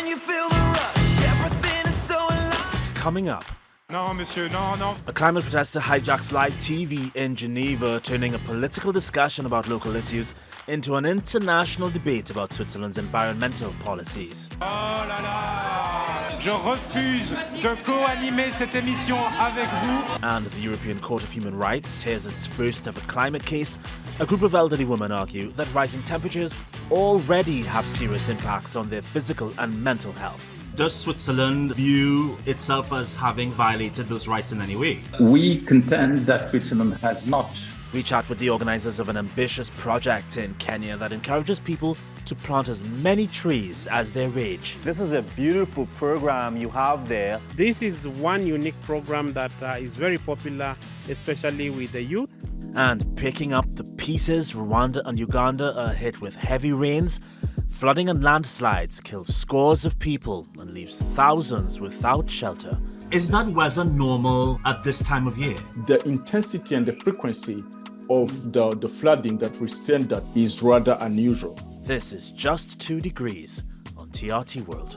Can you feel the rush? Everything is so alive. Coming up. Non, monsieur, non, non. A climate protester hijacks live TV in Geneva, turning a political discussion about local issues into an international debate about Switzerland's environmental policies. Oh là là! Je refuse de co-animer cette émission avec vous. And the European Court of Human Rights hears its first ever climate case. A group of elderly women argue that rising temperatures already have serious impacts on their physical and mental health. Does Switzerland view itself as having violated those rights in any way? We contend that Switzerland has not. We chat with the organizers of an ambitious project in Kenya that encourages people to plant as many trees as their age. This is a beautiful program you have there. This is one unique program that is very popular, especially with the youth. And picking up the pieces, Rwanda and Uganda are hit with heavy rains. Flooding and landslides kill scores of people and leaves thousands without shelter. Is that weather normal at this time of year? The intensity and the frequency of the flooding that we stand at is rather unusual. This is Just 2 Degrees on TRT World.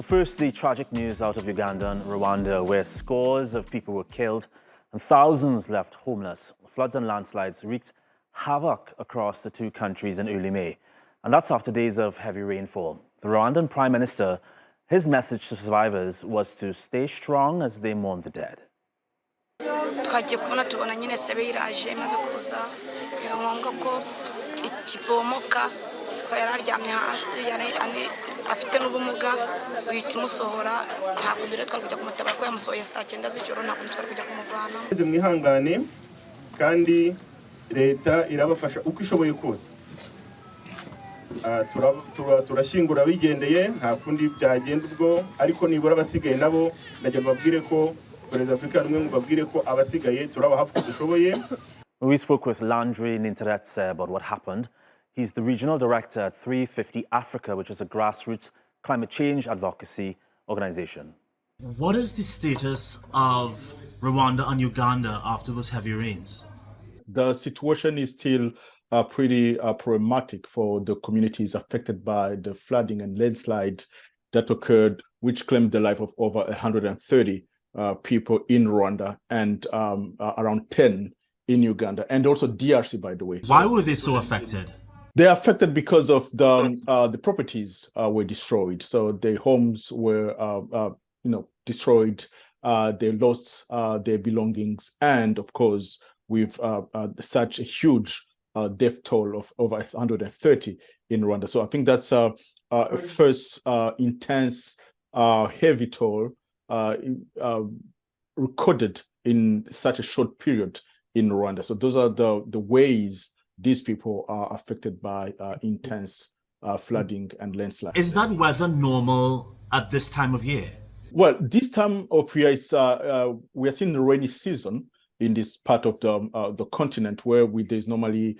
First, the tragic news out of Uganda and Rwanda, where scores of people were killed and thousands left homeless. Floods and landslides wreaked havoc across the two countries in early May, and that's after days of heavy rainfall. The Rwandan Prime Minister, his message to survivors was to stay strong as they mourn the dead. afite n'ubumuga bihita imusohora nta kundi rero twari kujya kumutabara ko yamusohoye saa 9 z'ijoro nta kundi twari kujya kumuvana. Mwihangane kandi leta irabafasha uko ishoboye kose. Turashingura bigendeye nta kundi byagenda ubwo ariko nibura abasigaye nabo najya babwire ko Perezida Afrika rumwe mubabwire ko abasigaye turaba hafi dushoboye. We spoke with Landry Ninteretse about what happened. He's the regional director at 350 Africa, which is a grassroots climate change advocacy organization. What is the status of Rwanda and Uganda after those heavy rains? The situation is still pretty problematic for the communities affected by the flooding and landslide that occurred, which claimed the life of over 130 people in Rwanda and around 10 in Uganda, and also DRC, by the way. Why were they so affected? They are affected because of the properties were destroyed. So their homes were, destroyed. They lost their belongings, and of course, with such a huge death toll of over 130 in Rwanda. So I think that's a first intense, heavy toll recorded in such a short period in Rwanda. So those are the ways these people are affected by intense flooding and landslides. Is that weather normal at this time of year? Well, this time of year, it's we are seeing the rainy season in this part of the continent where there's normally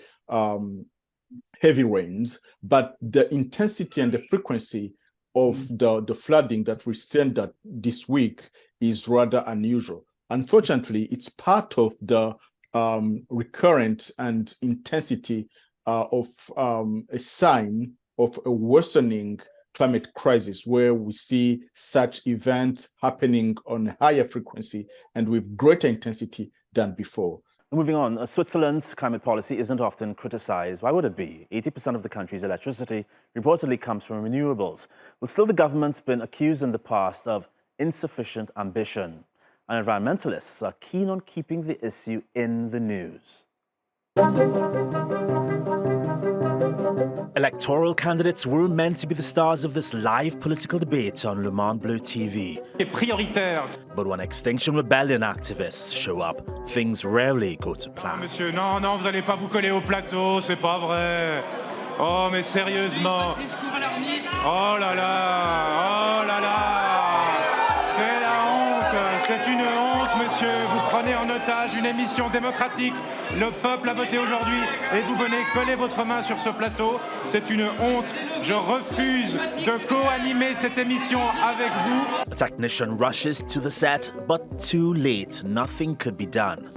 heavy rains, but the intensity and the frequency of the flooding that we stand at this week is rather unusual. Unfortunately, it's part of the recurrent and intensity of a sign of a worsening climate crisis, where we see such events happening on a higher frequency and with greater intensity than before. Moving on, Switzerland's climate policy isn't often criticized. Why would it be? 80% of the country's electricity reportedly comes from renewables. Well, still the government's been accused in the past of insufficient ambition. And environmentalists are keen on keeping the issue in the news. Electoral candidates were meant to be the stars of this live political debate on Le Monde Bleu TV. But when Extinction Rebellion activists show up, things rarely go to plan. Monsieur, non, non, vous n'allez pas vous coller au plateau, c'est pas vrai. Oh, mais sérieusement. Oh là là, oh là là. C'est la honte, c'est une honte monsieur. Vous prenez en otage une émission démocratique. Le peuple a voté aujourd'hui et vous venez coller votre main sur ce plateau. C'est une honte. Je refuse de co-animer cette émission avec vous. A technician rushes to the set, but too late. Nothing could be done.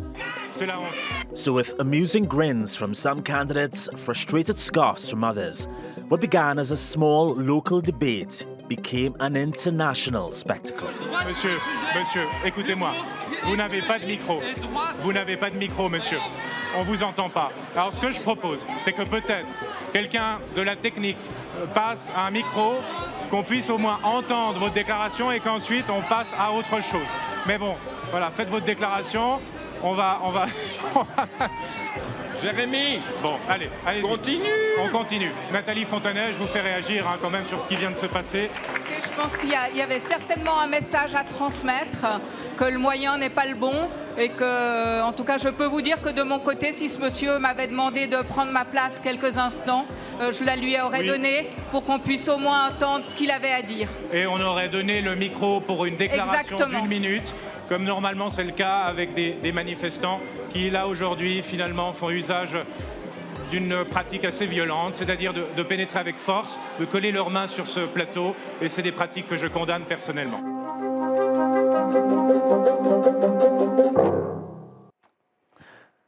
C'est la honte. So with amusing grins from some candidates, frustrated scoffs from others, what began as a small local debate became an international spectacle. Monsieur, écoutez-moi. Vous n'avez pas de micro. Vous n'avez pas de micro, monsieur. On vous entend pas. Alors ce que je propose, c'est que peut-être quelqu'un de la technique passe un micro, qu'on puisse au moins entendre votre déclaration et qu'ensuite on passe à autre chose. Mais bon, voilà, faites votre déclaration. On va... Jérémy. Bon, allez. Continue. On continue. Nathalie Fontanet, je vous fais réagir quand même sur ce qui vient de se passer. Je pense qu'il y avait certainement un message à transmettre, que le moyen n'est pas le bon et que, en tout cas, je peux vous dire que de mon côté, si ce monsieur m'avait demandé de prendre ma place quelques instants, je la lui aurais donnée pour qu'on puisse au moins entendre ce qu'il avait à dire. Et on aurait donné le micro pour une déclaration d'1 minute, comme normalement c'est le cas avec des manifestants qui, là, aujourd'hui, finalement, font usage d'une pratique assez violente, c'est-à-dire de pénétrer avec force, de coller leurs mains sur ce plateau, et c'est des pratiques que je condamne personnellement.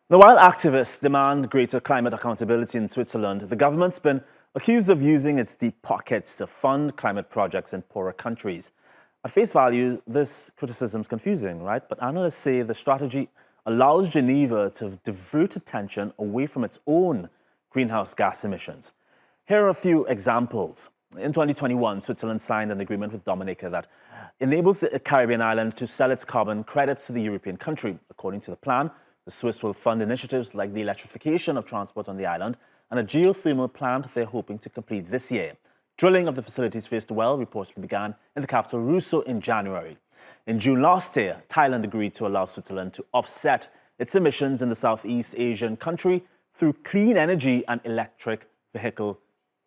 Now, while activists demand greater climate accountability in Switzerland, the government's been accused of using its deep pockets to fund climate projects in poorer countries. At face value, this criticism is confusing, right? But analysts say the strategy allows Geneva to divert attention away from its own greenhouse gas emissions. Here are a few examples. In 2021, Switzerland signed an agreement with Dominica that enables the Caribbean island to sell its carbon credits to the European country. According to the plan, the Swiss will fund initiatives like the electrification of transport on the island and a geothermal plant they're hoping to complete this year. Drilling of the facility's first well reportedly began in the capital Roseau in January. In June last year, Thailand agreed to allow Switzerland to offset its emissions in the Southeast Asian country through clean energy and electric vehicle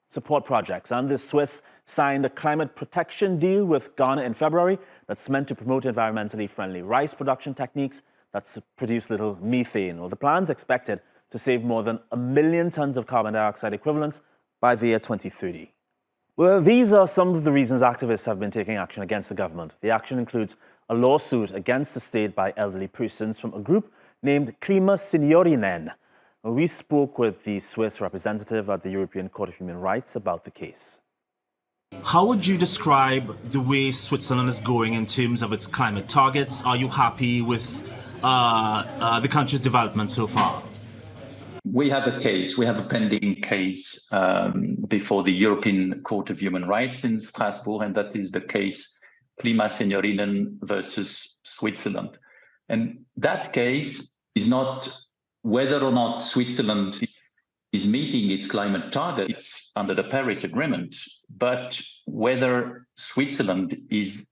support projects. And the Swiss signed a climate protection deal with Ghana in February that's meant to promote environmentally friendly rice production techniques that produce little methane. Well, the plan's expected to save more than 1 million tons of carbon dioxide equivalents by the year 2030. Well, these are some of the reasons activists have been taking action against the government. The action includes a lawsuit against the state by elderly persons from a group named Klima Seniorinen. We spoke with the Swiss representative at the European Court of Human Rights about the case. How would you describe the way Switzerland is going in terms of its climate targets? Are you happy with the country's development so far? We have a case, we have a pending case before the European Court of Human Rights in Strasbourg, and that is the case Klima Seniorinen versus Switzerland. And that case is not whether or not Switzerland is meeting its climate targets under the Paris Agreement, but whether Switzerland is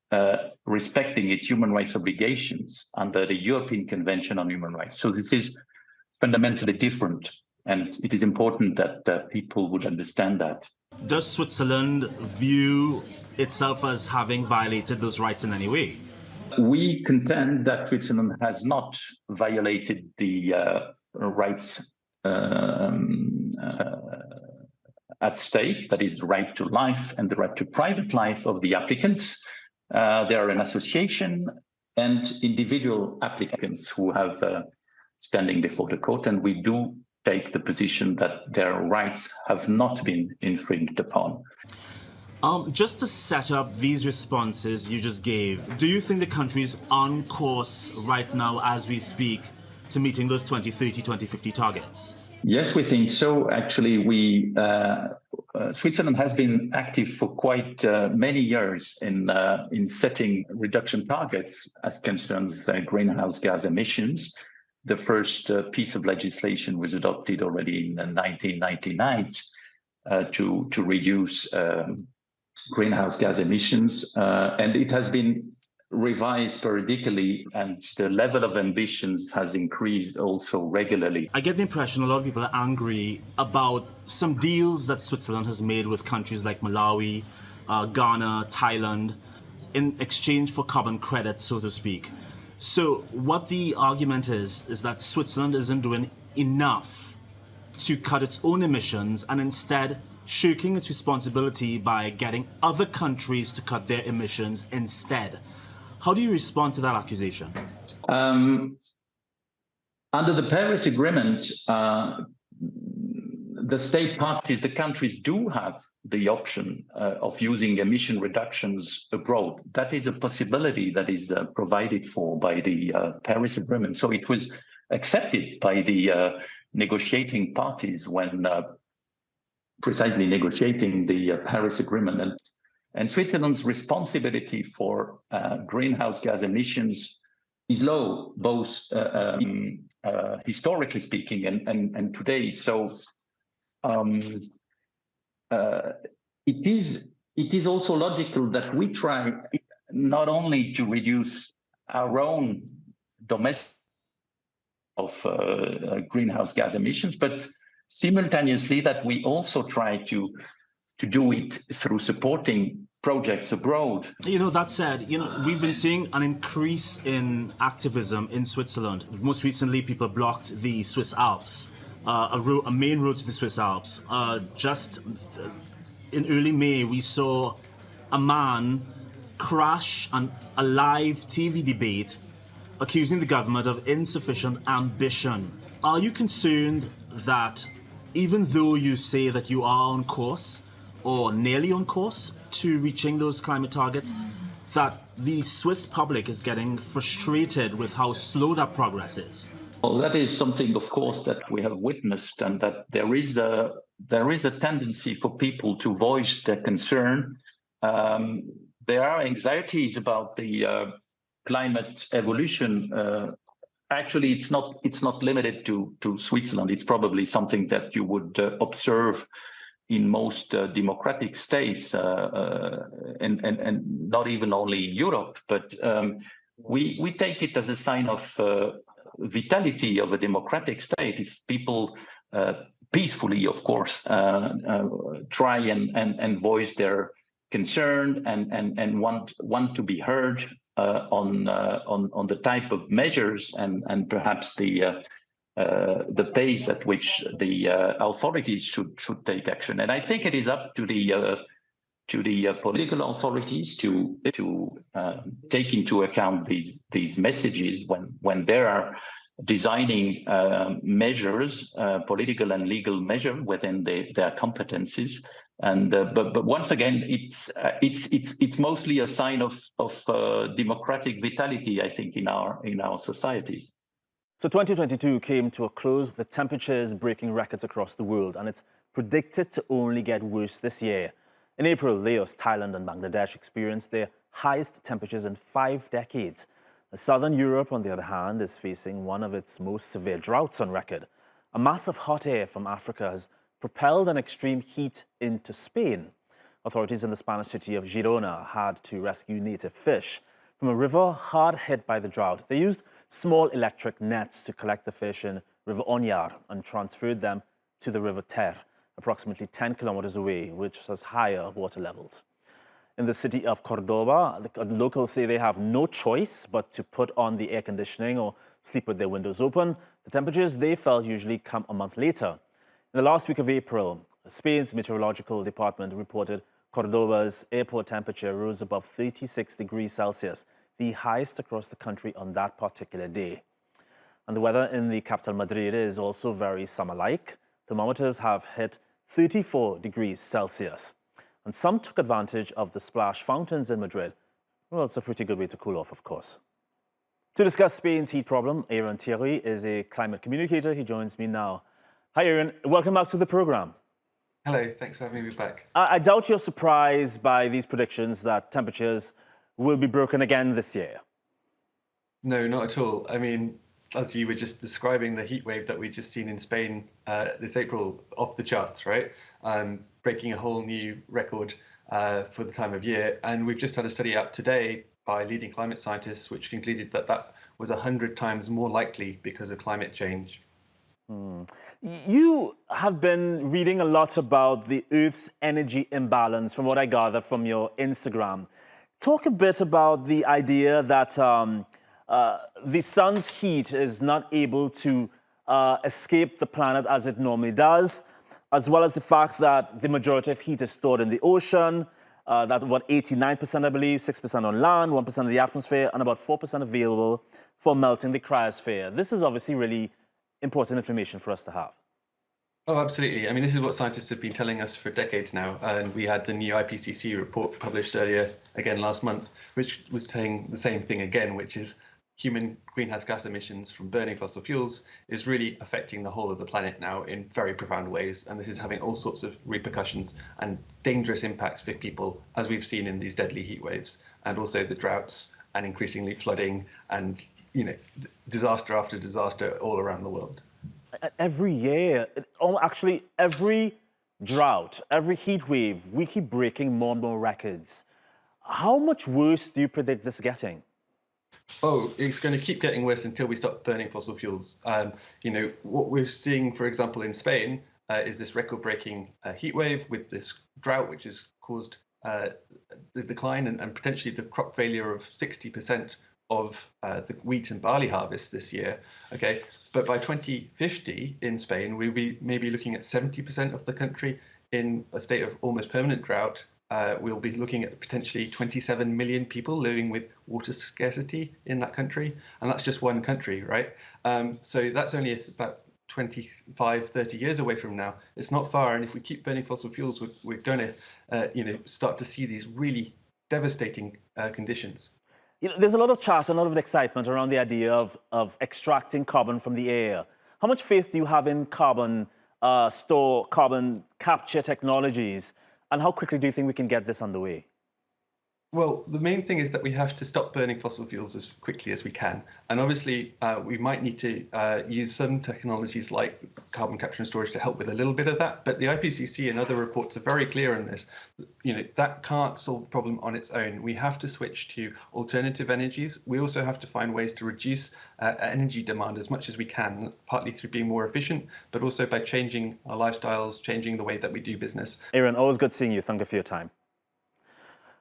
respecting its human rights obligations under the European Convention on Human Rights. So this is fundamentally different, and it is important that people would understand that. Does Switzerland view itself as having violated those rights in any way? We contend that Switzerland has not violated the rights at stake, that is the right to life and the right to private life of the applicants. They are an association and individual applicants who have standing before the court, and we do take the position that their rights have not been infringed upon. Just to set up these responses you just gave, do you think the country is on course right now as we speak to meeting those 2030, 2050 targets? Yes, we think so. Actually, Switzerland has been active for quite many years in setting reduction targets as concerns greenhouse gas emissions. The first piece of legislation was adopted already in 1999 to reduce greenhouse gas emissions, and it has been revised periodically, and the level of ambitions has increased also regularly. I get the impression a lot of people are angry about some deals that Switzerland has made with countries like Malawi, Ghana, Thailand, in exchange for carbon credits, so to speak. So what the argument is that Switzerland isn't doing enough to cut its own emissions and instead shirking its responsibility by getting other countries to cut their emissions instead. How do you respond to that accusation? Under the Paris Agreement, the state parties, the countries do have the option of using emission reductions abroad. That is a possibility that is provided for by the Paris Agreement. So it was accepted by the negotiating parties when precisely negotiating the Paris Agreement. And Switzerland's responsibility for greenhouse gas emissions is low, both historically speaking and today. So it is also logical that we try not only to reduce our own domestic of greenhouse gas emissions, but simultaneously that we also try to do it through supporting projects abroad. You know, that said, we've been seeing an increase in activism in Switzerland. Most recently, people blocked the Swiss Alps, a main road to the Swiss Alps. Just in early May, we saw a man crash a live TV debate accusing the government of insufficient ambition. Are you concerned that even though you say that you are on course, or nearly on course, to reaching those climate targets, that the Swiss public is getting frustrated with how slow that progress is? Well, that is something, of course, that we have witnessed, and that there is a tendency for people to voice their concern. There are anxieties about the climate evolution. Actually, it's not limited to Switzerland. It's probably something that you would observe in most democratic states, and not even only Europe. But we take it as a sign of vitality of a democratic state if people peacefully, of course, try and voice their concern and want to be heard on the type of measures and perhaps the pace at which the authorities should take action. And I think it is up to the political authorities to take into account these messages when they are designing measures, political and legal measures within their competencies. And but once again, it's mostly a sign of democratic vitality, I think, in our societies. So 2022 came to a close with the temperatures breaking records across the world, and it's predicted to only get worse this year. In April, Laos, Thailand and Bangladesh experienced their highest temperatures in 5 decades. Southern Europe, on the other hand, is facing one of its most severe droughts on record. A mass of hot air from Africa has propelled an extreme heat into Spain. Authorities in the Spanish city of Girona had to rescue native fish from a river hard hit by the drought. They used small electric nets to collect the fish in River Onyar and transferred them to the River Ter, approximately 10 kilometers away, which has higher water levels. In the city of Cordoba, the locals say they have no choice but to put on the air conditioning or sleep with their windows open. The temperatures they felt usually come a month later. In the last week of April, Spain's meteorological department reported Cordoba's airport temperature rose above 36 degrees Celsius, the highest across the country on that particular day. And the weather in the capital, Madrid, is also very summer-like. Thermometers have hit 34 degrees Celsius. And some took advantage of the splash fountains in Madrid. Well, it's a pretty good way to cool off, of course. To discuss Spain's heat problem, Alain Thierry is a climate communicator. He joins me now. Hi, Alain. Welcome back to the program. Hello, thanks for having me back. I doubt you're surprised by these predictions that temperatures will be broken again this year. No, not at all. I mean, as you were just describing, the heat wave that we've just seen in Spain this April, off the charts, right? Breaking a whole new record for the time of year. And we've just had a study out today by leading climate scientists, which concluded that that was 100 times more likely because of climate change. You have been reading a lot about the Earth's energy imbalance, from what I gather from your Instagram. Talk a bit about the idea that the sun's heat is not able to escape the planet as it normally does, as well as the fact that the majority of heat is stored in the ocean, that about 89%, I believe, 6% on land, 1% of the atmosphere, and about 4% available for melting the cryosphere. This is obviously really important information for us to have. Oh, absolutely. I mean, this is what scientists have been telling us for decades now. And we had the new IPCC report published earlier, again last month, which was saying the same thing again, which is human greenhouse gas emissions from burning fossil fuels is really affecting the whole of the planet now in very profound ways. And this is having all sorts of repercussions and dangerous impacts for people, as we've seen in these deadly heat waves, and also the droughts and increasingly flooding and, you know, disaster after disaster all around the world. Every year, actually every drought, every heat wave, we keep breaking more and more records. How much worse do you predict this getting? Oh, it's going to keep getting worse until we stop burning fossil fuels. You know, what we're seeing, for example, in Spain, is this record-breaking heat wave with this drought, which has caused the decline and potentially the crop failure of 60% of the wheat and barley harvest this year. Okay, but by 2050 in Spain, we'll be maybe looking at 70% of the country in a state of almost permanent drought. We'll be looking at potentially 27 million people living with water scarcity in that country. And that's just one country, right? So that's only about 25, 30 years away from now. It's not far. And if we keep burning fossil fuels, we're going to, you know, start to see these really devastating conditions. You know, there's a lot of chat, a lot of excitement around the idea of extracting carbon from the air. How much faith do you have in carbon capture technologies? And how quickly do you think we can get this underway? Well, the main thing is that we have to stop burning fossil fuels as quickly as we can. And obviously, we might need to use some technologies like carbon capture and storage to help with a little bit of that. But the IPCC and other reports are very clear on this. You know, that can't solve the problem on its own. We have to switch to alternative energies. We also have to find ways to reduce energy demand as much as we can, partly through being more efficient, but also by changing our lifestyles, changing the way that we do business. Aaron, always good seeing you. Thank you for your time.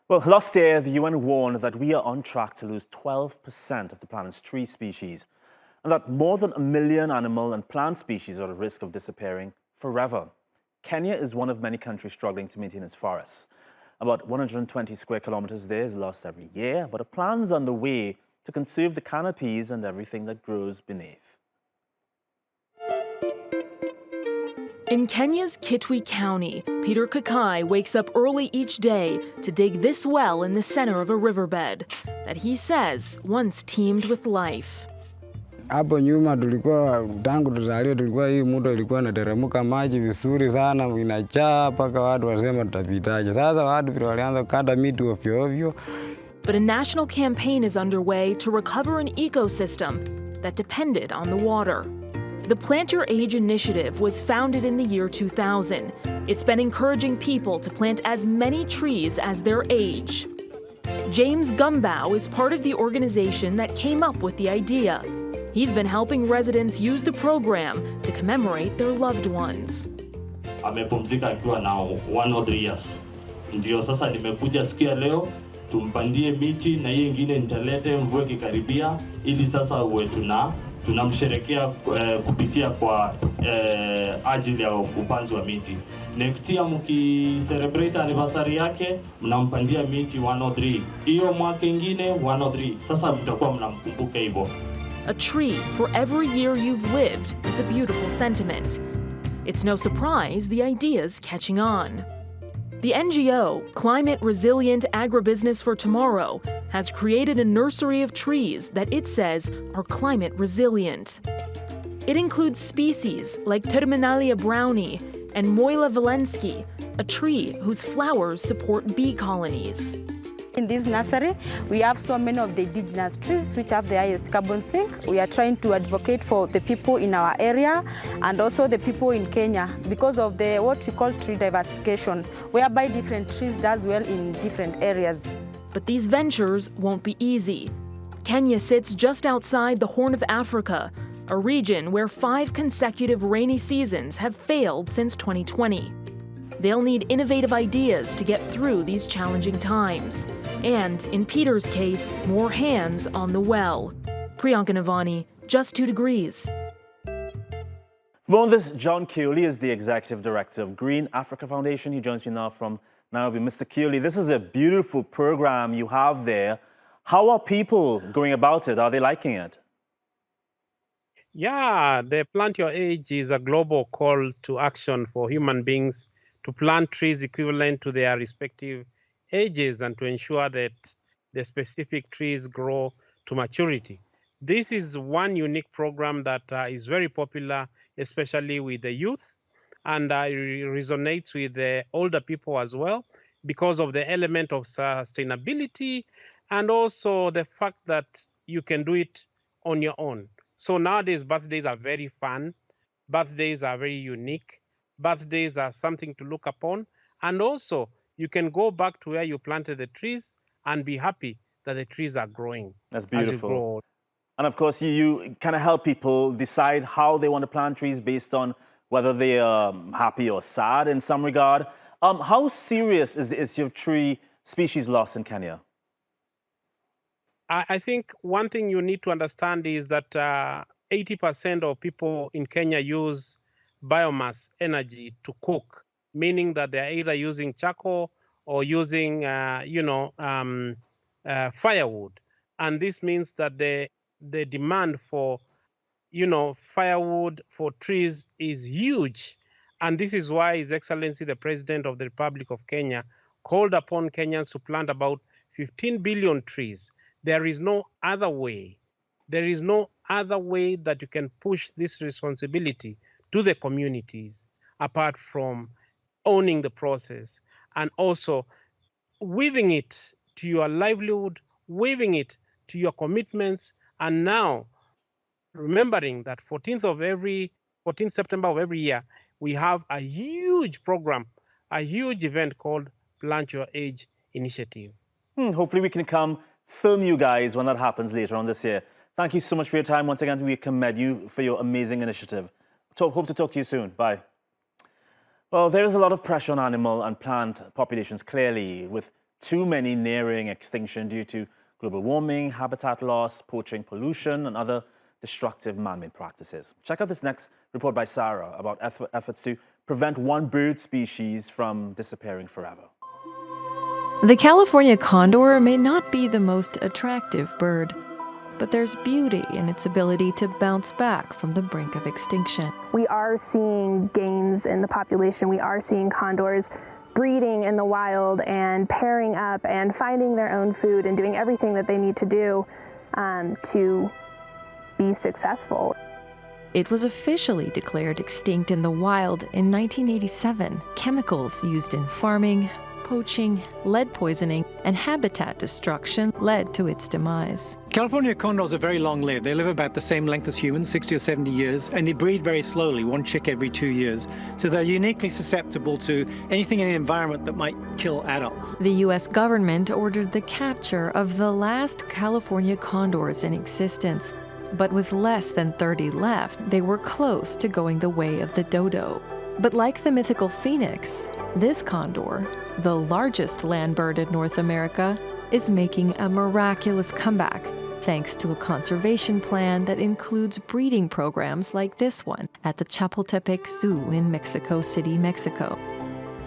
Well, last year, the UN warned that we are on track to lose 12% of the planet's tree species, and that more than 1 million animal and plant species are at risk of disappearing forever. Kenya is one of many countries struggling to maintain its forests. About 120 square kilometers there is lost every year, but a plan is underway to conserve the canopies and everything that grows beneath. In Kenya's Kitui County, Peter Kakai wakes up early each day to dig this well in the center of a riverbed that he says once teemed with life. Hapo nyuma tulikuwa tangu tuzaliwe tulikuwa hii mto ilikuwa inateremka maji vizuri sana inajaa mpaka watu wasema tutapitaje. Sasa watu vile walianza kukata miti ovyo ovyo. But a national campaign is underway to recover an ecosystem that depended on the water. The Plant Your Age initiative was founded in the year 2000. It's been encouraging people to plant as many trees as their age. James Gumbow is part of the organization that came up with the idea. He's been helping residents use the program to commemorate their loved ones. Amepumzika akiwa na 103 years. Ndio sasa nimekuja siku ya leo tumpandie miti na hiyo ingine nitalete mvua kikaribia ili sasa uwe tunamsherekea kupitia kwa ajili ya upanzi wa miti. Next year mkicelebrate anniversary yake mnampandia miti 103. Hiyo mwaka ingine 103. Sasa mtakuwa mnamkumbuka hivyo. A tree for every year you've lived is a beautiful sentiment. It's no surprise the idea's catching on. The NGO, Climate Resilient Agribusiness for Tomorrow, has created a nursery of trees that it says are climate resilient. It includes species like Terminalia brownie and Moila valensky, a tree whose flowers support bee colonies. In this nursery, we have so many of the indigenous trees which have the highest carbon sink. We are trying to advocate for the people in our area and also the people in Kenya because of the what we call tree diversification, whereby different trees does well in different areas. But these ventures won't be easy. Kenya sits just outside the Horn of Africa, a region where 5 consecutive rainy seasons have failed since 2020. They'll need innovative ideas to get through these challenging times. And, in Peter's case, more hands on the well. Priyanka Navani, Just 2 Degrees. More on this, John Kioli is the Executive Director of Green Africa Foundation. He joins me now from Nairobi. Mr. Kioli, this is a beautiful program you have there. How are people going about it? Are they liking it? Yeah, the Plant Your Age is a global call to action for human beings to plant trees equivalent to their respective ages and to ensure that the specific trees grow to maturity. This is one unique program that is very popular, especially with the youth, and resonates with the older people as well because of the element of sustainability and also the fact that you can do it on your own. So nowadays, birthdays are very fun. Birthdays are very unique. Birthdays are something to look upon. And also, you can go back to where you planted the trees and be happy that the trees are growing. That's beautiful. As you grow. And of course, you kind of help people decide how they want to plant trees based on whether they are happy or sad in some regard. How serious is the issue of tree species loss in Kenya? I think one thing you need to understand is that 80% of people in Kenya use biomass energy to cook, meaning that they're either using charcoal or using, firewood. And this means that the demand for, firewood for trees is huge. And this is why His Excellency, the President of the Republic of Kenya, called upon Kenyans to plant about 15 billion trees. There is no other way. There is no other way that you can push this responsibility to the communities apart from owning the process and also weaving it to your livelihood, weaving it to your commitments, and now remembering that 14th September of every year, we have a huge program, a huge event called Plant Your Age Initiative. Hopefully we can come film you guys when that happens later on this year. Thank you so much for your time. Once again, we commend you for your amazing initiative. Hope to talk to you soon. Bye. Well, there is a lot of pressure on animal and plant populations, clearly, with too many nearing extinction due to global warming, habitat loss, poaching, pollution, and other destructive man-made practices. Check out this next report by Sarah about efforts to prevent one bird species from disappearing forever. The California condor may not be the most attractive bird, but there's beauty in its ability to bounce back from the brink of extinction. We are seeing gains in the population. We are seeing condors breeding in the wild and pairing up and finding their own food and doing everything that they need to do to be successful. It was officially declared extinct in the wild in 1987. Chemicals used in farming, poaching, lead poisoning, and habitat destruction led to its demise. California condors are very long-lived. They live about the same length as humans, 60 or 70 years, and they breed very slowly, one chick every 2 years. So they're uniquely susceptible to anything in the environment that might kill adults. The U.S. government ordered the capture of the last California condors in existence. But with less than 30 left, they were close to going the way of the dodo. But like the mythical phoenix, this condor, the largest land bird in North America, is making a miraculous comeback thanks to a conservation plan that includes breeding programs like this one at the Chapultepec Zoo in Mexico City, Mexico.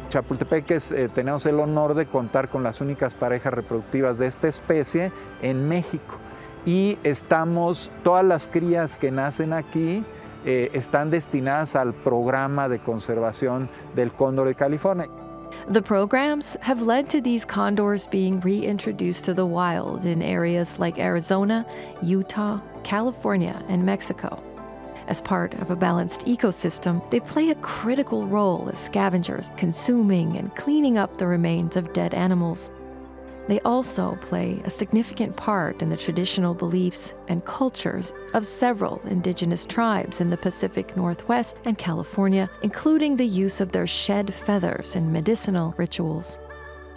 Chapultepec tenemos el honor de contar con las únicas parejas reproductivas de esta especie en México. Y todas las crías que nacen aquí están destinadas al programa de conservación del cóndor de California. The programs have led to these condors being reintroduced to the wild in areas like Arizona, Utah, California, and Mexico. As part of a balanced ecosystem, they play a critical role as scavengers, consuming and cleaning up the remains of dead animals. They also play a significant part in the traditional beliefs and cultures of several indigenous tribes in the Pacific Northwest and California, including the use of their shed feathers in medicinal rituals.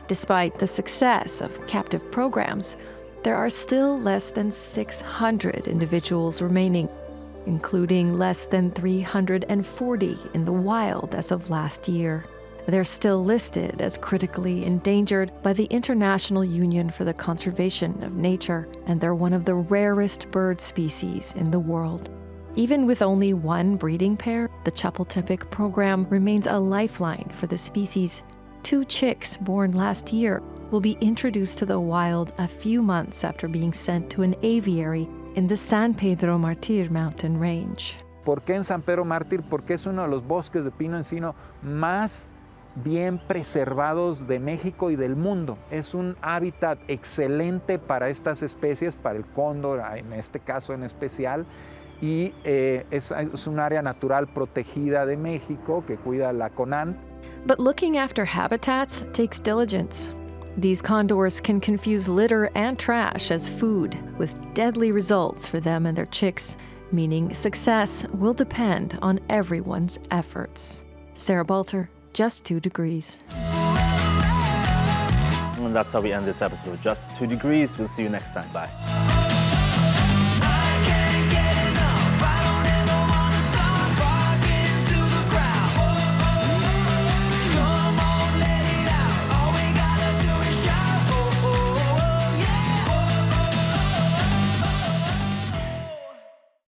Despite the success of captive programs, there are still less than 600 individuals remaining, including less than 340 in the wild as of last year. They're still listed as critically endangered by the International Union for the Conservation of Nature, and they're one of the rarest bird species in the world. Even with only one breeding pair, the Chapultepec program remains a lifeline for the species. 2 chicks born last year will be introduced to the wild a few months after being sent to an aviary in the San Pedro Martir mountain range. ¿Por qué en San Pedro Mártir? Porque es uno de los bosques de pino encino más bien preservados de México y del mundo. Es un hábitat excelente para estas especies, para el cóndor en este caso en especial, y es un área natural protegida de México que cuida la CONAN. But looking after habitats takes diligence. These condors can confuse litter and trash as food, with deadly results for them and their chicks, meaning success will depend on everyone's efforts. Sarah Balter, Just 2 Degrees. And that's how we end this episode of Just 2 Degrees. We'll see you next time. Bye.